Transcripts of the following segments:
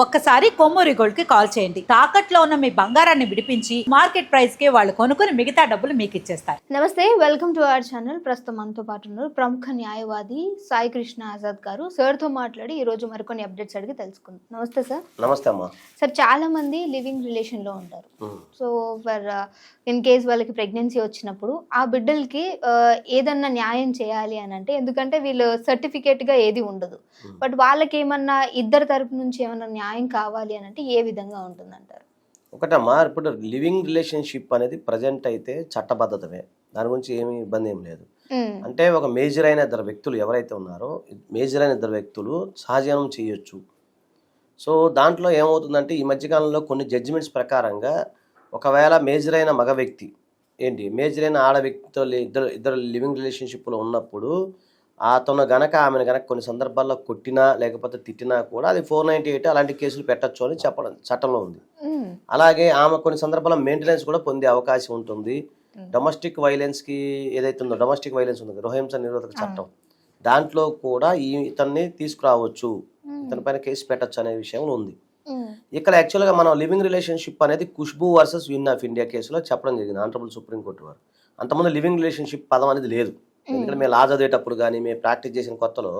ఒక్కసారి కొమ్మూరి గోల్డ్ కి కాల్ చేయండి. తాకట్లో ఉన్న మీ బంగారాన్ని విడిపించి మార్కెట్ ప్రైస్ కి వాళ్ళు కొనుక్కుని మిగతా డబ్బులు మీకు ఇచ్చేస్తారు. నమస్తే, వెల్కమ్ టు అవర్ ఛానల్. ప్రస్తుతం మనతో పాటు ఉన్నారు ప్రముఖ న్యాయవాది సాయి కృష్ణ ఆజాద్ గారు. సార్ తో మాట్లాడి ఈ రోజు మరికొన్ని అప్డేట్స్ అడిగి తెలుసుకుందాం. నమస్తే సార్. నమస్తే అమ్మా. సార్, చాలా మంది లివింగ్ రిలేషన్ లో ఉంటారు. సో ఫర్ ఇన్ కేస్ వాళ్ళకి ప్రెగ్నెన్సీ వచ్చినప్పుడు ఆ బిడ్డలకి ఏదన్నా న్యాయం చేయాలి అని అంటే, ఎందుకంటే వీళ్ళు సర్టిఫికేట్ గా ఏది ఉండదు, బట్ వాళ్ళకి ఏమన్నా ఇద్దరు తరపు నుంచి ఏమన్నా న్యాయం కావాలి అని అంటే ఏ విధంగా ఉంటుందంటారు? ఒకటమ్మా, ఇప్పుడు లివింగ్ రిలేషన్షిప్ అనేది ప్రజెంట్ అయితే చట్టబద్ధతమే, దాని గురించి ఏమీ ఇబ్బంది ఏం లేదు. అంటే ఒక మేజర్ అయిన ఇద్దరు వ్యక్తులు ఎవరైతే ఉన్నారో, మేజర్ అయిన ఇద్దరు వ్యక్తులు సహజీవనం చేయొచ్చు. సో దాంట్లో ఏమవుతుందంటే, ఈ మధ్యకాలంలో కొన్ని జడ్జిమెంట్స్ ప్రకారంగా ఒకవేళ మేజర్ అయిన మగ వ్యక్తి మేజర్ అయిన ఆడ వ్యక్తితో ఇద్దరు లివింగ్ రిలేషన్షిప్లో ఉన్నప్పుడు అతను గనక ఆమెను గనక కొన్ని సందర్భాల్లో కొట్టినా లేకపోతే తిట్టినా కూడా అది 498 అలాంటి కేసులు పెట్టచ్చు అని చెప్పడం చట్టంలో ఉంది. అలాగే ఆమె కొన్ని సందర్భాల్లో మెయింటెనెన్స్ కూడా పొందే అవకాశం ఉంటుంది. డొమెస్టిక్ వైలెన్స్కి ఏదైతే ఉందో, డొమెస్టిక్ వైలెన్స్ ఉంది, గృహహింస నిరోధక చట్టం, దాంట్లో కూడా ఇతన్ని తీసుకురావచ్చు, ఇతని పైన కేసు పెట్టచ్చు అనే విషయం ఉంది. ఇక్కడ యాక్చువల్గా మనం లివింగ్ రిలేషన్షిప్ అనేది Khushbu versus win of India కేసులో చెప్పడం జరిగింది ఆనరబుల్ సుప్రీంకోర్టు వారు. అంతకుముందు లివింగ్ రిలేషన్షిప్ పదం అనేది లేదు. ఎందుకంటే మేము లా చదివేటప్పుడు కానీ మేము ప్రాక్టీస్ చేసిన కొత్తలో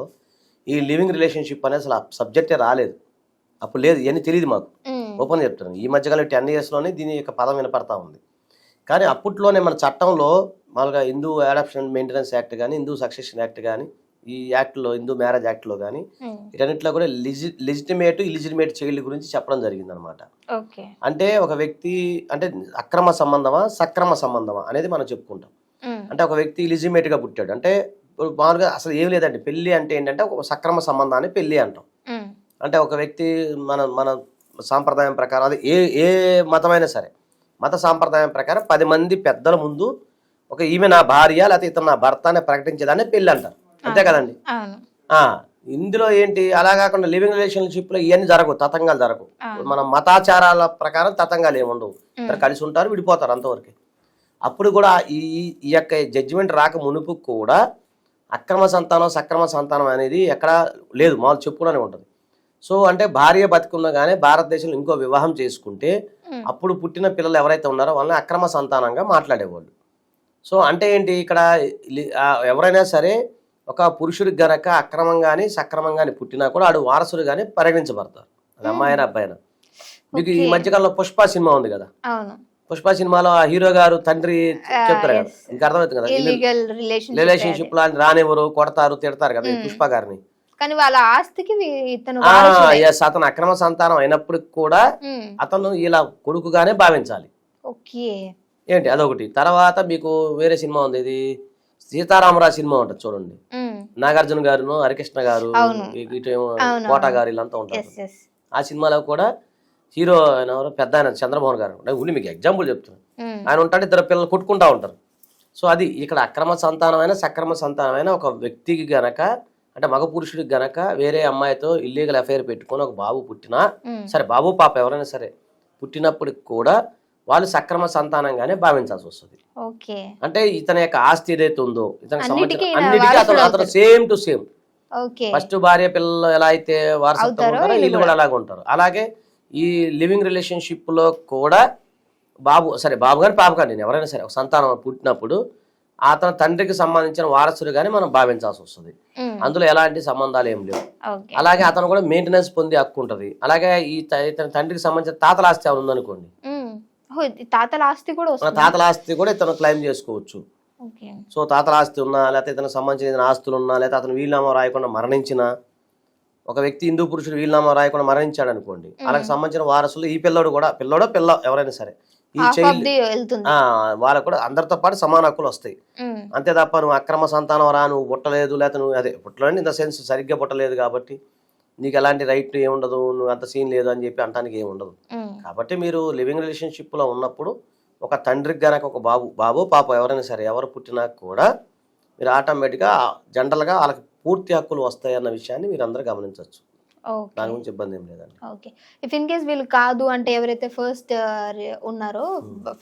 ఈ లివింగ్ రిలేషన్షిప్ అనేది అసలు సబ్జెక్టే రాలేదు, అప్పుడు లేదు, ఇవన్నీ తెలియదు మాకు. ఓపెన్ చెప్తాను, ఈ మధ్యకాలం 10 yearsలోనే దీని యొక్క పదం వినపడతా ఉంది. కానీ అప్పట్లోనే మన చట్టంలో మామూలుగా హిందూ అడాప్షన్ మెయింటెనెన్స్ యాక్ట్ కానీ, హిందూ సక్సెషన్ యాక్ట్ కానీ, ఈ యాక్ట్లో హిందూ మ్యారేజ్ యాక్ట్లో కానీ వీటన్నిటిలో కూడా లెజిటిమేట్ ఇలిజిటిమేట్ చైల్డ్ గురించి చెప్పడం జరిగింది అనమాట. అంటే ఒక వ్యక్తి అంటే అక్రమ సంబంధమా సక్రమ సంబంధమా అనేది మనం చెప్పుకుంటాం. అంటే ఒక వ్యక్తి ఇలిజిమేట్ గా పుట్టాడు అంటే మామూలుగా అసలు ఏం లేదండి, పెళ్లి అంటే ఏంటంటే ఒక సక్రమ సంబంధాన్ని పెళ్లి అంటాం. అంటే ఒక వ్యక్తి మన సాంప్రదాయం ప్రకారం, అది ఏ మతమైనా సరే, మత సాంప్రదాయం ప్రకారం 10 మంది పెద్దల ముందు ఒక ఈమె నా భార్య లేకపోతే ఇతను నా భర్త అని ప్రకటించేదాన్ని పెళ్లి అంటారు, అంతే కదండి. ఇందులో ఏంటి, అలా కాకుండా లివింగ్ రిలేషన్షిప్ లో ఇవన్నీ జరగవు, తతంగాలు జరగవు. మన మతాచారాల ప్రకారం తతంగాలు ఏమి ఉండవు, ఇద్దరు కలిసి ఉంటారు, విడిపోతారు, అంతవరకు. అప్పుడు కూడా ఈ యొక్క జడ్జిమెంట్ రాక మునుపు కూడా అక్రమ సంతానం సక్రమ సంతానం అనేది ఎక్కడా లేదు, మామూలు చెప్పుకోవడానికి ఉంటుంది. సో అంటే భార్య బతికున్నా కానీ భారతదేశంలో ఇంకో వివాహం చేసుకుంటే అప్పుడు పుట్టిన పిల్లలు ఎవరైతే ఉన్నారో వాళ్ళని అక్రమ సంతానంగా మాట్లాడేవాళ్ళు. సో అంటే ఏంటి, ఇక్కడ ఎవరైనా సరే ఒక పురుషుడికి గనక అక్రమంగాని సక్రమంగాని పుట్టినా కూడా ఆడు వారసుడు కానీ పరిగణించబడతారు, అది అమ్మాయినా అబ్బాయినా. మీకు ఈ మధ్యకాలంలో పుష్ప సినిమా ఉంది కదా, పుష్ప సినిమాలో ఆ హీరో గారు తండ్రి చెప్తారు కదా, ఇంకా అర్థమవుతుంది కదా, రిలేషన్షిప్ లాంటి రానివ్వరు, కొడతారు, తిడతారు కదా పుష్ప గారిని. కానీ వాళ్ళ ఆస్తికి అతను అక్రమ సంతానం అయినప్పటికి కూడా అతను ఇలా కొడుకుగానే భావించాలి. ఏంటి అదొకటి. తర్వాత మీకు వేరే సినిమా ఉంది, ఇది సీతారామరాజు సినిమా ఉంటుంది చూడండి, నాగార్జున గారు, హరికృష్ణ గారు, కోట గారు వీళ్ళంతా ఉంటారు. ఆ సినిమాలో కూడా హీరో ఎవరు పెద్ద ఆయన చంద్రమోహన్ గారు, ఉండి మీకు ఎగ్జాంపుల్ చెప్తున్నాను, ఆయన ఉంటాడు, ఇద్దరు పిల్లలు కొట్టుకుంటా ఉంటారు. సో అది ఇక్కడ అక్రమ సంతానమైన సక్రమ సంతానమైన ఒక వ్యక్తికి గనక అంటే మగ పురుషుడికి గనక వేరే అమ్మాయితో ఇల్లీగల్ అఫైర్ పెట్టుకొని ఒక బాబు పుట్టినా సరే, బాబు పాప ఎవరైనా సరే పుట్టినప్పటికి కూడా వాళ్ళు సక్రమ సంతానంగానే భావించాల్సి వస్తుంది. అంటే ఇతని యొక్క ఆస్తి ఏదైతే ఉందో ఇతనికి సంబంధించిన అన్నిటికీ అతను సేమ్ టు సేమ్, ఫస్ట్ భార్య పిల్లలు ఎలా అయితే వారసత్వం ఉంటారో వీళ్ళు కూడా అలాగే ఉంటారు. అలాగే ఈ లివింగ్ రిలేషన్షిప్ లో కూడా బాబు సరే, బాబు కానీ పాప కానీ ఎవరైనా సరే ఒక సంతానం పుట్టినప్పుడు అతని తండ్రికి సంబంధించిన వారసుడు కానీ మనం భావించాల్సి వస్తుంది. అందులో ఎలాంటి సంబంధాలు ఏం లేవు. అలాగే అతను కూడా మెయింటెనెన్స్ పొందే హక్కు ఉంటుంది. అలాగే ఇతని తండ్రికి సంబంధించిన తాతల ఆస్తి ఏమైనా ఉందనుకోండి, తాతల ఆస్తి కూడా ఇతను క్లెయిమ్ చేసుకోవచ్చు. సో తాతల ఆస్తి ఉన్నా లేకపోతే ఇతనికి సంబంధించిన ఆస్తులు ఉన్నా లేకపోతే అతను వీలునామా రాయకుండా మరణించిన ఒక వ్యక్తి హిందూ పురుషుడు వీలునామా రాయకుండా మరణించాడు అనుకోండి, వాళ్ళకి సంబంధించిన వారసులు ఈ పిల్లోడు కూడా పిల్ల ఎవరైనా సరే ఈ చైల్డ్ వాళ్ళకు కూడా అందరితో పాటు సమాన హక్కులు వస్తాయి. అంతే తప్ప నువ్వు అక్రమ సంతానం రా, నువ్వు పుట్టలేదు లేకపోతే నువ్వు అదే పుట్టలేదు ఇన్ ద సెన్స్ సరిగ్గా పుట్టలేదు కాబట్టి నీకు ఎలాంటి రైట్ ఏముండదు, నువ్వు అంత సీన్ లేదు అని చెప్పి అంటానికి ఏముండదు. కాబట్టి మీరు లివింగ్ రిలేషన్షిప్ లో ఉన్నప్పుడు ఒక తండ్రికి గనక ఒక బాబు పాప ఎవరైనా సరే ఎవరు పుట్టినా కూడా మీరు ఆటోమేటిక్గా జనరల్గా వాళ్ళకి పూర్తి హక్కులు వస్తాయన్న విషయాన్ని మీరు అందరూ గమనించవచ్చు. ఓకే దాని గురించి ఇబ్బంది ఏం లేదండి. ఓకే. ఇఫ్ ఇన్ కేస్ వీళ్ళు కాదు అంటే ఎవరైతే ఫస్ట్ ఉన్నారో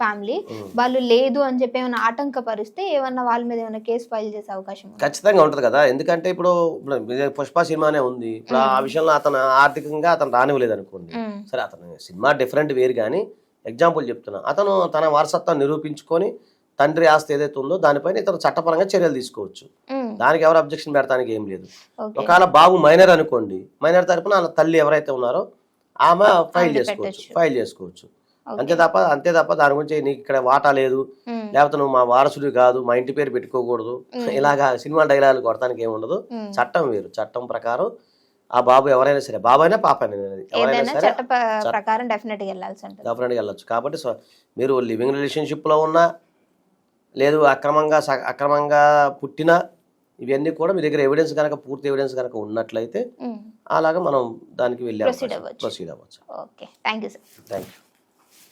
ఫ్యామిలీ వాళ్ళు లేదు అని చెప్పి ఏమైనా ఆటంకపరిస్తే ఏమన్నా వాళ్ళ మీద ఏమైనా కేసు ఫైల్ చేసే అవకాశం ఉందా? ఖచ్చితంగా ఉంటుంది కదా, ఎందుకంటే ఇప్పుడు పుష్ప సినిమానే ఉంది, ఇప్పుడు ఆ విషయంలో అతను ఆర్థికంగా అతను రానివ్వలేదు అనుకోండి, సరే అతను సినిమా డిఫరెంట్ వేరు, కానీ ఎగ్జాంపుల్ చెప్తున్నా, అతను తన వారసత్వం నిరూపించుకొని తండ్రి ఆస్తి ఏదైతే ఉందో దానిపైన ఇతను చట్టపరంగా చర్యలు తీసుకోవచ్చు. దానికి ఎవరు అబ్జెక్షన్ పెడతానికి ఏం లేదు. ఒకవేళ బాబు మైనర్ అనుకోండి, మైనర్ తరపున వాళ్ళ తల్లి ఎవరైతే ఉన్నారో ఆమె ఫైల్ చేసుకోవచ్చు. అంతే తప్ప దాని గురించి నీకు ఇక్కడ వాటా లేదు, లేకపోతే నువ్వు మా వారసుడు కాదు, మా ఇంటి పేరు పెట్టుకోకూడదు, ఇలాగా సినిమా డైలాగులు కొడతానికి ఏమి ఉండదు. చట్టం వేరు, చట్టం ప్రకారం ఆ బాబు ఎవరైనా సరే, బాబైనా పాపైనా ఎవరైనా సరే డెఫినెట్గా వెళ్ళచ్చు. కాబట్టి మీరు లివింగ్ రిలేషన్షిప్ లో ఉన్నా లేదు అక్రమంగా పుట్టినా ఇవన్నీ కూడా మీ దగ్గర ఎవిడెన్స్ కనుక, పూర్తి ఎవిడెన్స్ కనుక ఉన్నట్లయితే అలాగా మనం దానికి వెళ్ళి ప్రొసీడ్ అవ్వచ్చు. Okay, thank you sir. Thank you.